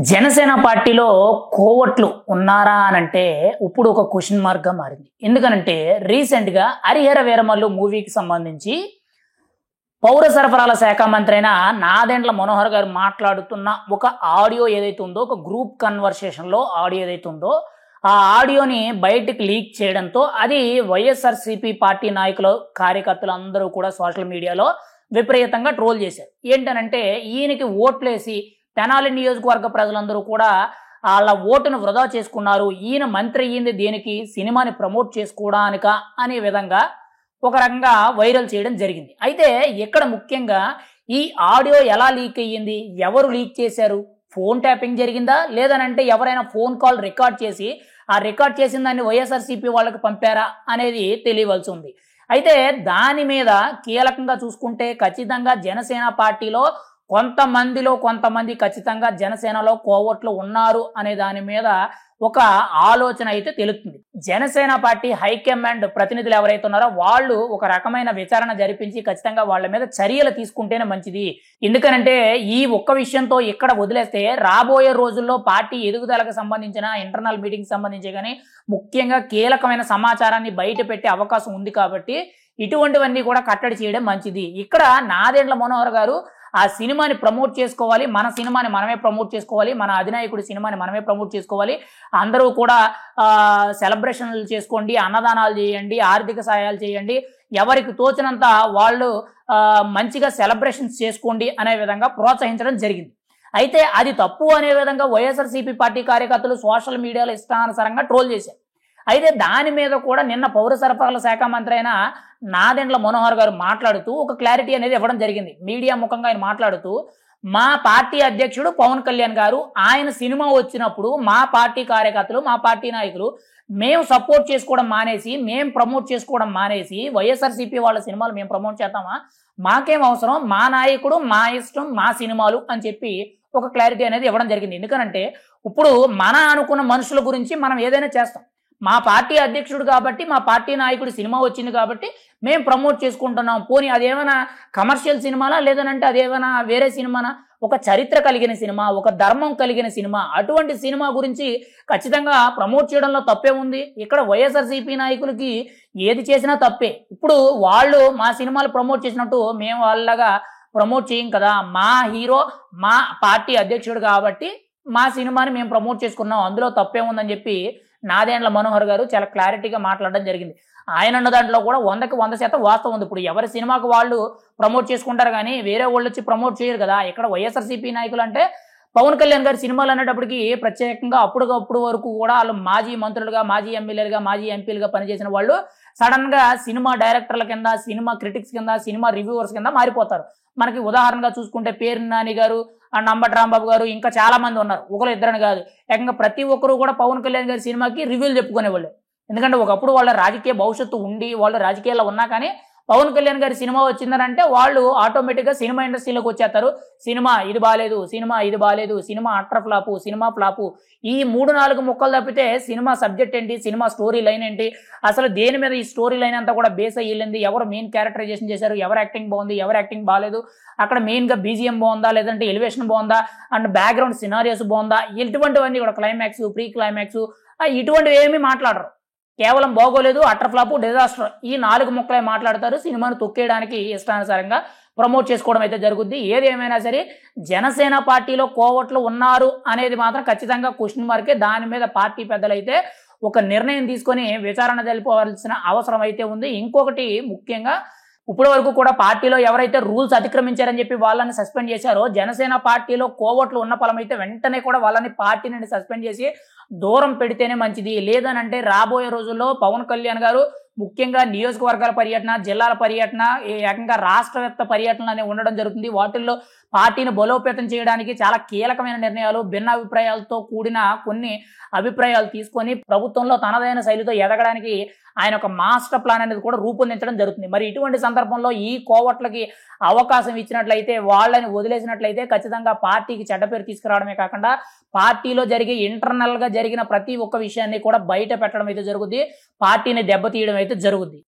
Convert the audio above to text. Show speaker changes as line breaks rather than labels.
జనసేన పార్టీలో కోవట్లు ఉన్నారా అనంటే ఇప్పుడు ఒక క్వశ్చన్ మార్క్ గా మారింది. ఎందుకనంటే రీసెంట్ గా హరిహర వీరమల్లు మూవీకి సంబంధించి పౌర సరఫరాల శాఖ మంత్రి అయిన నాదెండ్ల మనోహర్ గారు మాట్లాడుతున్న ఒక ఆడియో ఏదైతే ఉందో, ఒక గ్రూప్ కన్వర్సేషన్ లో ఆడియో ఏదైతే ఉందో, ఆ ఆడియోని బయటికి లీక్ చేయడంతో అది వైఎస్ఆర్సీపీ పార్టీ నాయకులు కార్యకర్తలు అందరూ కూడా సోషల్ మీడియాలో విపరీతంగా ట్రోల్ చేశారు. ఏంటనంటే ఈయనకి ఓట్లేసి తెనాలి నియోజకవర్గ ప్రజలందరూ కూడా వాళ్ళ ఓటును వృధా చేసుకున్నారు, ఈయన మంత్రి అయ్యింది దేనికి, సినిమాని ప్రమోట్ చేసుకోవడానిక అనే విధంగా ఒక రకంగా వైరల్ చేయడం జరిగింది. అయితే ఇక్కడ ముఖ్యంగా ఈ ఆడియో ఎలా లీక్ అయ్యింది, ఎవరు లీక్ చేశారు, ఫోన్ ట్యాపింగ్ జరిగిందా లేదనంటే ఎవరైనా ఫోన్ కాల్ రికార్డ్ చేసి ఆ రికార్డ్ చేసిన దాన్ని వైఎస్ఆర్సీపీ వాళ్ళకి పంపారా అనేది తెలియవలసి ఉంది. అయితే దాని మీద కీలకంగా చూసుకుంటే ఖచ్చితంగా జనసేన పార్టీలో కొంతమంది ఖచ్చితంగా జనసేనలో కోవట్లు ఉన్నారు అనే దాని మీద ఒక ఆలోచన అయితే తెలుస్తుంది. జనసేన పార్టీ హైకమాండ్ ప్రతినిధులు ఎవరైతే ఉన్నారో వాళ్ళు ఒక రకమైన విచారణ జరిపించి ఖచ్చితంగా వాళ్ళ మీద చర్యలు తీసుకుంటేనే మంచిది. ఎందుకనంటే ఈ ఒక్క విషయంతో ఇక్కడ వదిలేస్తే రాబోయే రోజుల్లో పార్టీ ఎదుగుదలకు సంబంధించిన ఇంటర్నల్ మీటింగ్ సంబంధించి కానీ ముఖ్యంగా కీలకమైన సమాచారాన్ని బయట పెట్టే అవకాశం ఉంది. కాబట్టి ఇటువంటివన్నీ కూడా కట్టడి చేయడం మంచిది. ఇక్కడ నాదెండ్ల మనోహర్ గారు ఆ సినిమాని ప్రమోట్ చేసుకోవాలి, మన సినిమాని మనమే ప్రమోట్ చేసుకోవాలి, మన అధినాయకుడి సినిమాని మనమే ప్రమోట్ చేసుకోవాలి, అందరూ కూడా సెలబ్రేషన్లు చేసుకోండి, అన్నదానాలు చేయండి, ఆర్థిక సహాయాలు చేయండి, ఎవరికి తోచినంత వాళ్ళు మంచిగా సెలబ్రేషన్స్ చేసుకోండి అనే విధంగా ప్రోత్సహించడం జరిగింది. అయితే అది తప్పు అనే విధంగా వైఎస్ఆర్సీపీ పార్టీ కార్యకర్తలు సోషల్ మీడియాలో ఇష్టానుసారంగా ట్రోల్ చేశారు. అయితే దాని మీద కూడా నిన్న పౌర సరఫరాల శాఖ మంత్రి అయిన నాదెండ్ల మనోహర్ గారు మాట్లాడుతూ ఒక క్లారిటీ అనేది ఇవ్వడం జరిగింది. మీడియా ముఖంగా ఆయన మాట్లాడుతూ, మా పార్టీ అధ్యక్షుడు పవన్ కళ్యాణ్ గారు ఆయన సినిమా వచ్చినప్పుడు మా పార్టీ కార్యకర్తలు, మా పార్టీ నాయకులు మేము సపోర్ట్ చేసుకోవడం మానేసి, మేము ప్రమోట్ చేసుకోవడం మానేసి వైఎస్ఆర్సీపీ వాళ్ళ సినిమాలు మేము ప్రమోట్ చేద్దామా, మాకేం అవసరం, మా నాయకుడు మా ఇష్టం మా సినిమాలు అని చెప్పి ఒక క్లారిటీ అనేది ఇవ్వడం జరిగింది. ఎందుకనంటే ఇప్పుడు మన అనుకున్న మనుషుల గురించి మనం ఏదైనా చేస్తాం. మా పార్టీ అధ్యక్షుడు కాబట్టి, మా పార్టీ నాయకుడి సినిమా వచ్చింది కాబట్టి మేము ప్రమోట్ చేసుకుంటున్నాం. పోనీ అదేమైనా కమర్షియల్ సినిమానా లేదనంటే అదేమైనా వేరే సినిమానా, ఒక చరిత్ర కలిగిన సినిమా, ఒక ధర్మం కలిగిన సినిమా, అటువంటి సినిమా గురించి ఖచ్చితంగా ప్రమోట్ చేయడంలో తప్పే ఉంది. ఇక్కడ వైఎస్ఆర్సీపీ నాయకులకి ఏది చేసినా తప్పే. ఇప్పుడు వాళ్ళు మా సినిమాలు ప్రమోట్ చేసినట్టు మేము వాళ్ళగా ప్రమోట్ చేయం కదా, మా హీరో మా పార్టీ అధ్యక్షుడు కాబట్టి మా సినిమాని మేము ప్రమోట్ చేసుకున్నాం, అందులో తప్పే ఉందని చెప్పి నాదెండ్ల మనోహర్ గారు చాలా క్లారిటీగా మాట్లాడడం జరిగింది. ఆయన అన్న దాంట్లో కూడా 100కి 100% వాస్తవం ఉంది. ఇప్పుడు ఎవరి సినిమాకు వాళ్ళు ప్రమోట్ చేసుకుంటారు కానీ వేరే వాళ్ళు వచ్చి ప్రమోట్ చేయరు కదా. ఇక్కడ వైఎస్ఆర్సీపీ నాయకులు అంటే పవన్ కళ్యాణ్ గారి సినిమాలు అనేటప్పటికి ప్రత్యేకంగా అప్పుడు వరకు కూడా వాళ్ళు మాజీ మంత్రులుగా, మాజీ ఎమ్మెల్యేలుగా, మాజీ ఎంపీలుగా పనిచేసిన వాళ్ళు సడన్ గా సినిమా డైరెక్టర్ల కింద, సినిమా క్రిటిక్స్ కింద, సినిమా రివ్యూవర్స్ కింద మారిపోతారు. మనకి ఉదాహరణగా చూసుకుంటే పేరు నాని గారు, నంబటి రాంబాబు గారు, ఇంకా చాలా మంది ఉన్నారు. ఒకరు ఇద్దరని కాదు, ఏకంగా ప్రతి ఒక్కరు కూడా పవన్ కళ్యాణ్ గారి సినిమాకి రివ్యూలు చెప్పుకునేవాళ్ళు. ఎందుకంటే ఒకప్పుడు వాళ్ళ రాజకీయ భవిష్యత్తు ఉండి వాళ్ళు రాజకీయాల్లో ఉన్నా కానీ పవన్ కళ్యాణ్ గారి సినిమా వచ్చిందనంటే వాళ్ళు ఆటోమేటిక్గా సినిమా ఇండస్ట్రీలోకి వచ్చేస్తారు. సినిమా ఇది బాగాలేదు, సినిమా ఇది బాగాలేదు, cinema utter flop, cinema flop, ఈ 3-4 ముక్కలు తప్పితే సినిమా సబ్జెక్ట్ ఏంటి, సినిమా స్టోరీ లైన్ ఏంటి, అసలు దేని మీద ఈ స్టోరీ లైన్ అంతా కూడా బేస్ అయ్యింది, ఎవరు మెయిన్ క్యారెక్టరైజేషన్ చేశారు, ఎవరు యాక్టింగ్ బాగుంది, ఎవరు యాక్టింగ్ బాగాలేదు, అక్కడ మెయిన్గా బీజిఎం బాగుందా లేదంటే ఎలివేషన్ బాగుందా అండ్ బ్యాక్గ్రౌండ్ సినారియోస్ బాగుందా, ఇటువంటివన్నీ కూడా క్లైమాక్స్, ప్రీ క్లైమాక్స్, ఇటువంటివి ఏమీ మాట్లాడరు. కేవలం బాగోలేదు, అటర్ ఫ్లాపు, డిజాస్టర్, ఈ 4 ముక్కలే మాట్లాడతారు. సినిమాను తొక్కేయడానికి ఇష్టానుసారంగా ప్రమోట్ చేసుకోవడం అయితే జరుగుద్ది. ఏది ఏమైనా సరే జనసేన పార్టీలో కోవట్లు ఉన్నారు అనేది మాత్రం ఖచ్చితంగా క్వశ్చన్ మార్కే. దాని మీద పార్టీ పెద్దలైతే ఒక నిర్ణయం తీసుకొని విచారణ జరిపోవాల్సిన అవసరం అయితే ఉంది. ఇంకొకటి ముఖ్యంగా ఇప్పటి వరకు కూడా పార్టీలో ఎవరైతే రూల్స్ అతిక్రమించారని చెప్పి వాళ్ళని సస్పెండ్ చేశారో, జనసేన పార్టీలో కోవట్లు ఉన్న ఫలమైతే వెంటనే కూడా వాళ్ళని పార్టీ నుండి సస్పెండ్ చేసి దూరం పెడితేనే మంచిది. లేదనంటే రాబోయే రోజుల్లో పవన్ కళ్యాణ్ గారు ముఖ్యంగా నియోజకవర్గాల పర్యటన, జిల్లాల పర్యటన, ఏకంగా రాష్ట్రవ్యాప్త పర్యటనలు అనేవి ఉండడం జరుగుతుంది. వాటిల్లో పార్టీని బలోపేతం చేయడానికి చాలా కీలకమైన నిర్ణయాలు, భిన్న అభిప్రాయాలతో కూడిన కొన్ని అభిప్రాయాలు తీసుకొని ప్రభుత్వంలో తనదైన శైలితో ఎదగడానికి ఆయన ఒక మాస్టర్ ప్లాన్ అనేది కూడా రూపొందించడం జరుగుతుంది. మరి ఇటువంటి సందర్భంలో ఈ కోవట్లకి అవకాశం ఇచ్చినట్లయితే, వాళ్ళని వదిలేసినట్లయితే ఖచ్చితంగా పార్టీకి చెడ్డ పేరు తీసుకురావడమే కాకుండా పార్టీలో జరిగే ఇంటర్నల్ గా జరిగిన ప్రతి ఒక్క విషయాన్ని కూడా బయట పెట్టడం అయితే జరుగుద్ది, పార్టీని దెబ్బతీయడం అయితే జరుగుద్ది.